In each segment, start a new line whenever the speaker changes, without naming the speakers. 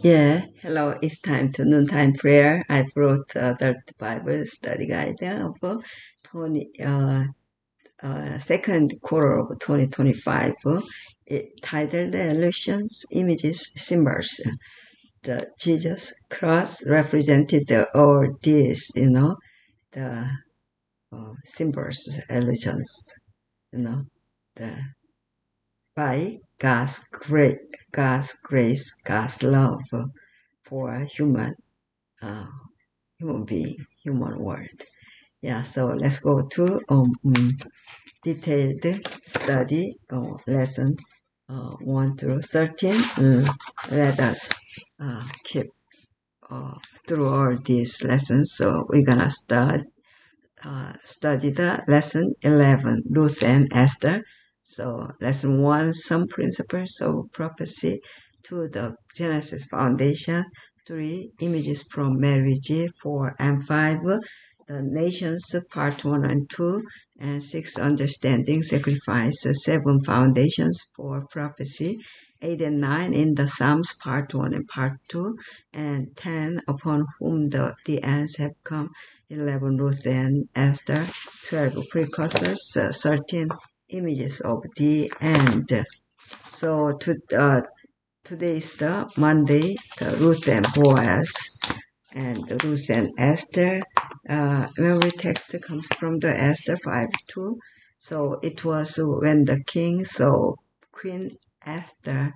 Yeah, hello. It's time to noontime prayer. I brought the Bible study guide of 20, second quarter of 2025. It titled Illusions, Images, Symbols. The Jesus cross represented all these, the symbols, illusions, the by God's grace, God's love for uh, human being, human world. Yeah, so let's go to detailed study lesson 1 through 13. Let us keep through all these lessons. So we're gonna study the lesson 11, Ruth and Esther. So lesson 1, some principles of prophecy. 2, the Genesis foundation. 3, images from marriage. 4 and 5, the nations part 1 and 2. And 6, understanding sacrifice. 7, foundations for prophecy. 8 and 9 in the Psalms part 1 and part 2. And 10, upon whom the ends have come. 11, Ruth and Esther. 12, precursors. 13, images of the end. So today is the Monday, the Ruth and Boaz, and the Ruth and Esther. Memory text comes from the Esther 5:2. So it was when the king saw Queen Esther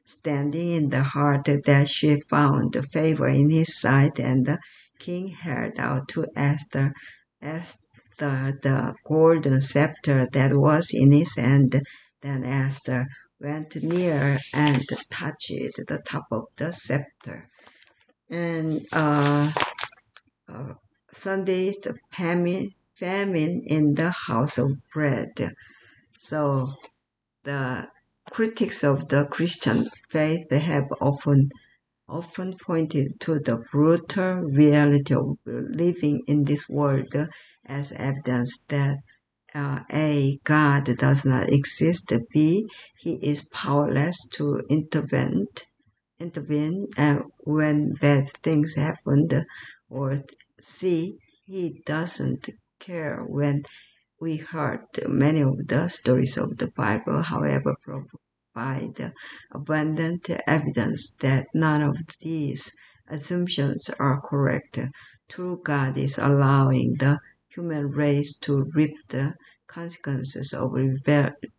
standing in the heart that she found favor in his sight, and the king held out to Esther the golden scepter that was in his hand. Then Esther went near and touched the top of the scepter. And Sunday is famine in the house of bread. So the critics of the Christian faith have often pointed to the brutal reality of living in this world as evidence that A, God does not exist, B, he is powerless to intervene when bad things happen, or C, he doesn't care when we heard many of the stories of the Bible, however, provide abundant evidence that none of these assumptions are correct. True God is allowing the human race to reap the consequences of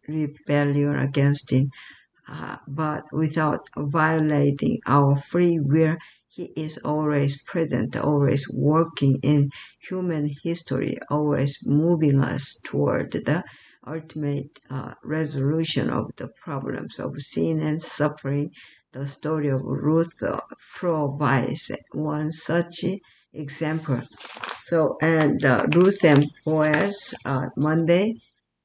rebellion against Him, but without violating our free will. He is always present, always working in human history, always moving us toward the ultimate resolution of the problems of sin and suffering. The story of Ruth provides one such example. So, and Ruth and Boaz, Monday,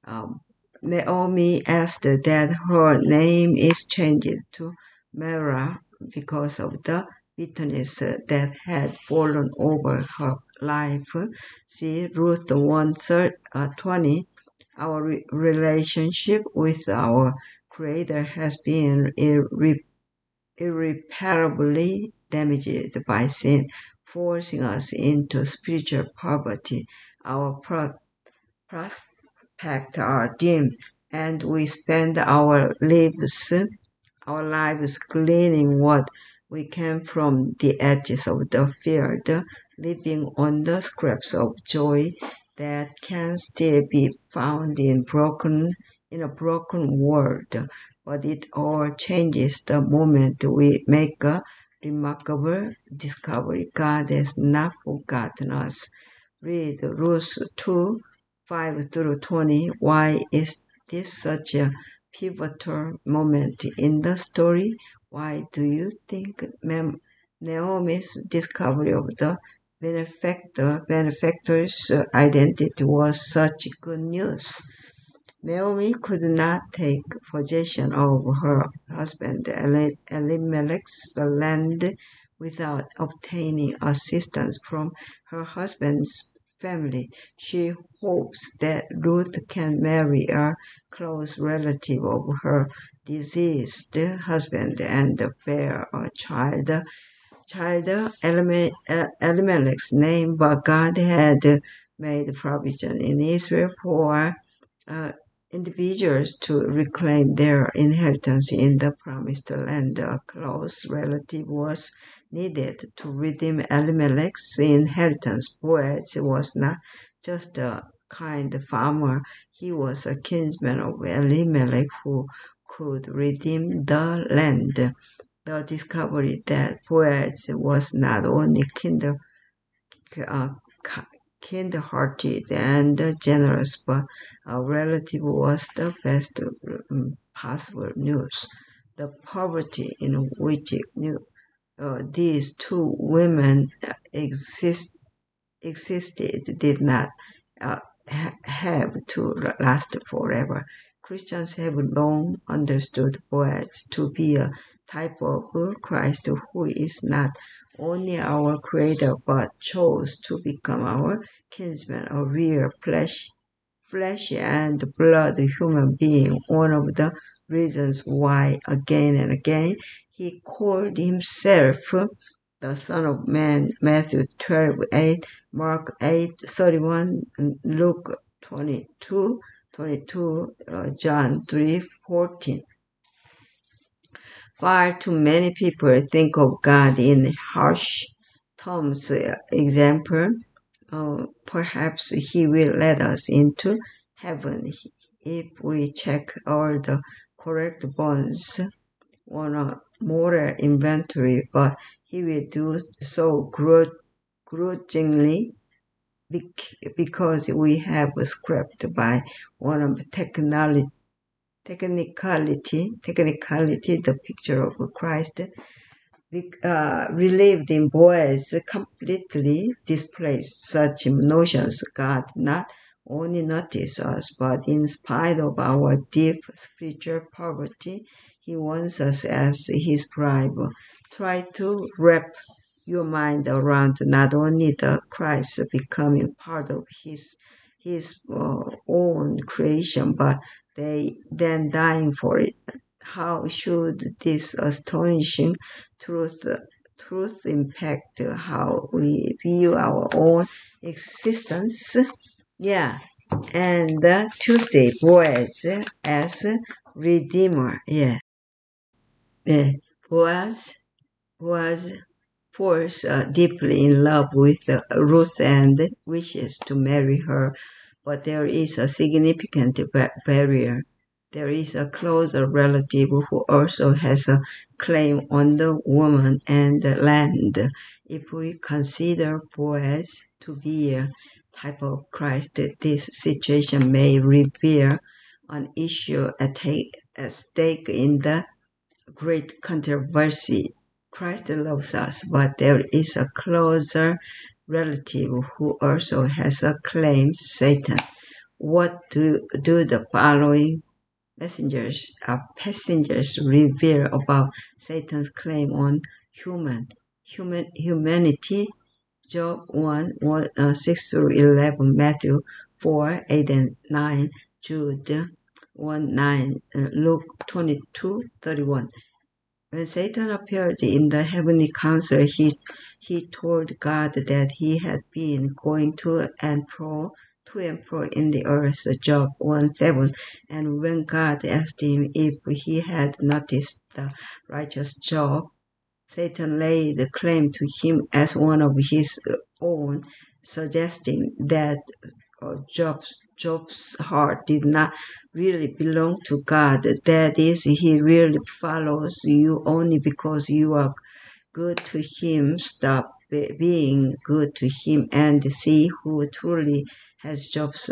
um, Naomi asked that her name is changed to Mara because of the bitterness that had fallen over her life. See Ruth 1:20. Our relationship with our Creator has been irreparably damaged by sin, forcing us into spiritual poverty. Our prospects are dim, and we spend our lives gleaning what we can from the edges of the field, living on the scraps of joy that can still be found in a broken world. But it all changes the moment we make a remarkable discovery. God has not forgotten us. Read Ruth 2, 5 through 20. Why is this such a pivotal moment in the story? Why do you think Naomi's discovery of the benefactor's identity was such good news? Naomi could not take possession of her husband Elimelech's land without obtaining assistance from her husband's family. She hopes that Ruth can marry a close relative of her deceased husband and bear a child Elimelech's name, but God had made provision in Israel for uh, individuals to reclaim their inheritance in the promised land. A close relative was needed to redeem Elimelech's inheritance. Boaz was not just a kind farmer, he was a kinsman of Elimelech who could redeem the land. The discovery that Boaz was not only uh, kind-hearted and generous, but a relative was the best possible news. The poverty in which these two women existed did not have to last forever. Christians have long understood Boaz to be a type of Christ who is not only our creator but chose to become our kinsman, a real flesh and blood human being. One of the reasons why again and again he called himself the Son of Man, Matthew 12:8, Mark 8:31, Luke 22:22, John 3:14. Far too many people think of God in harsh terms. Example, perhaps He will let us into heaven if we check all the correct bonds on a moral inventory, but He will do so grudgingly because we have scrapped by one of technicality, the picture of Christ, relieved in Boaz completely displays such notions. God not only notices us, but in spite of our deep spiritual poverty, He wants us as His bride. Try to wrap your mind around not only the Christ becoming part of his own creation, but they then dying for it. How should this astonishing truth impact how we view our own existence? Yeah, and Tuesday, Boaz as Redeemer. Yeah, yeah. Boaz was falls deeply in love with Ruth and wishes to marry her, but there is a significant barrier. There is a closer relative who also has a claim on the woman and the land. If we consider Boaz to be a type of Christ, this situation may reveal an issue at stake in the great controversy. Christ loves us, but there is a closer relative who also has a claim, Satan. What do the following passengers reveal about Satan's claim on humanity? Job 6 through 11, Matthew 4, 8 and 9, Jude 1, 9, Luke 22:31. When Satan appeared in the heavenly council, he told God that he had been going to and fro in the earth, Job 1:7. And when God asked him if he had noticed the righteous Job, Satan laid claim to him as one of his own, suggesting that Job's heart did not really belong to God. That is, he really follows you only because you are good to him. Stop being good to him and see who truly has Job's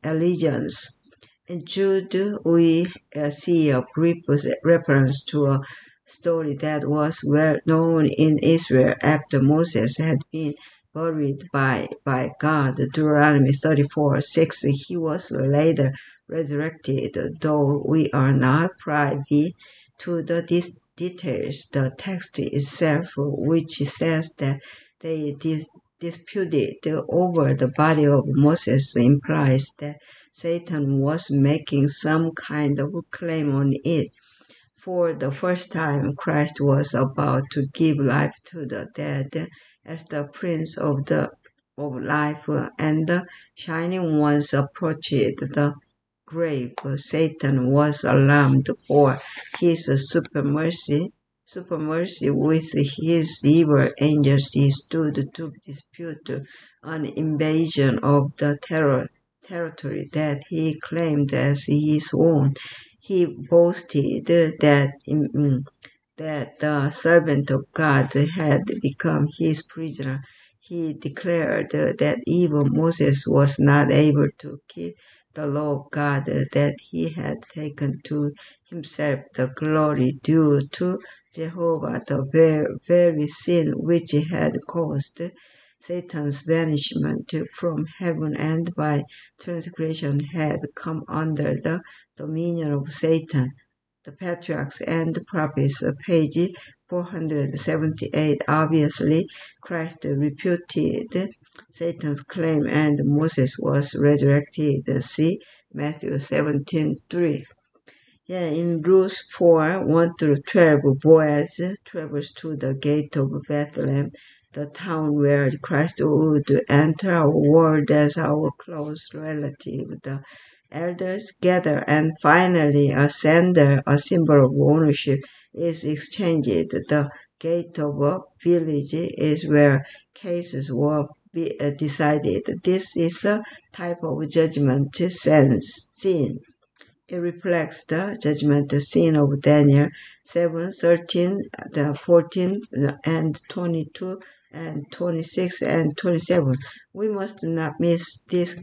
allegiance. In Jude, we see a brief reference to a story that was well known in Israel after Moses had been buried by God. Deuteronomy 34:6. He was later resurrected, though we are not privy to the details. The text itself, which says that they disputed over the body of Moses implies that Satan was making some kind of claim on it. For the first time, Christ was about to give life to the dead as the Prince of life, and the Shining Ones approached the grave. Satan was alarmed for his supermercy with his evil angels. He stood to dispute an invasion of the territory that he claimed as his own. He boasted that the servant of God had become his prisoner. He declared that even Moses was not able to keep the law of God, that he had taken to himself the glory due to Jehovah, the very sin which had caused Satan's banishment from heaven, and by transgression had come under the dominion of Satan. The Patriarchs and the Prophets, page 478. Obviously, Christ refuted Satan's claim and Moses was resurrected. See Matthew 17:3. Yeah, in Ruth 4, 1 through 12, Boaz travels to the gate of Bethlehem, the town where Christ would enter our world as our close relative. The elders gather, and finally a sender, a symbol of ownership, is exchanged. The gate of a village is where cases will be decided. This is a type of judgment scene. It reflects the judgment scene of Daniel 7:13, 14, and 22, and 26, and 27. We must not miss this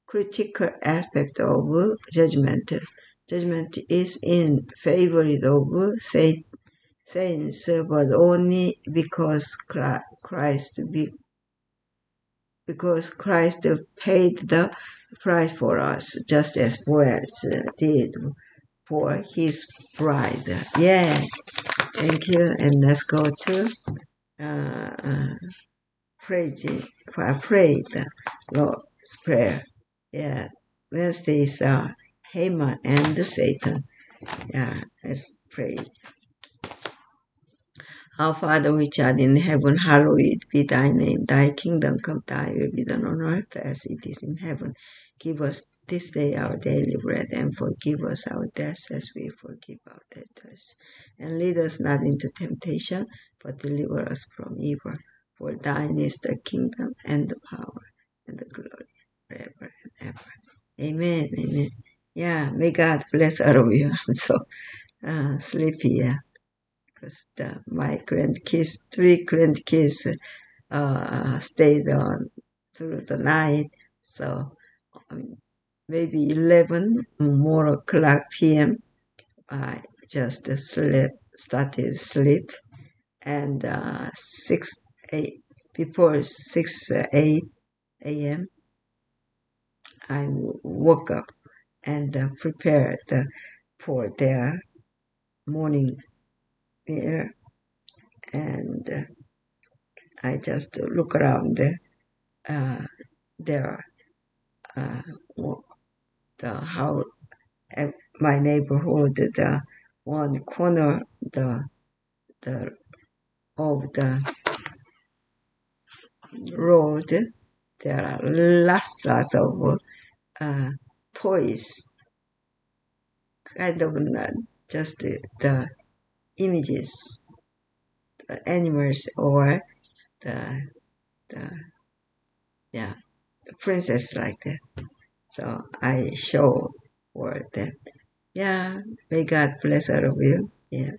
critical aspect of judgment. Judgment is in favor of saints, but only because Christ paid the price for us, just as Boaz did for his bride. Yeah, thank you. And let's go to pray the Lord's Prayer. Yeah, Wednesdays are Haman and Satan. Yeah, let's pray. Our Father which art in heaven, hallowed be thy name. Thy kingdom come, thy will be done on earth as it is in heaven. Give us this day our daily bread, and forgive us our debts as we forgive our debtors. And lead us not into temptation, but deliver us from evil. For thine is the kingdom, and the power, and the glory, forever and ever. Amen, amen. Yeah, may God bless all of you. I'm so sleepy, yeah. Because my grandkids, 3 grandkids, stayed on through the night. So maybe 11 more o'clock p.m. I just started sleep, and 8 before 8 a.m. I woke up and prepared for their morning meal, and I just look around there, the house, my neighborhood, the one corner, the of the road, there are lots of toys, kind of not just the images, the animals, or the princess like that. So I show for them. Yeah, may God bless all of you. Yeah.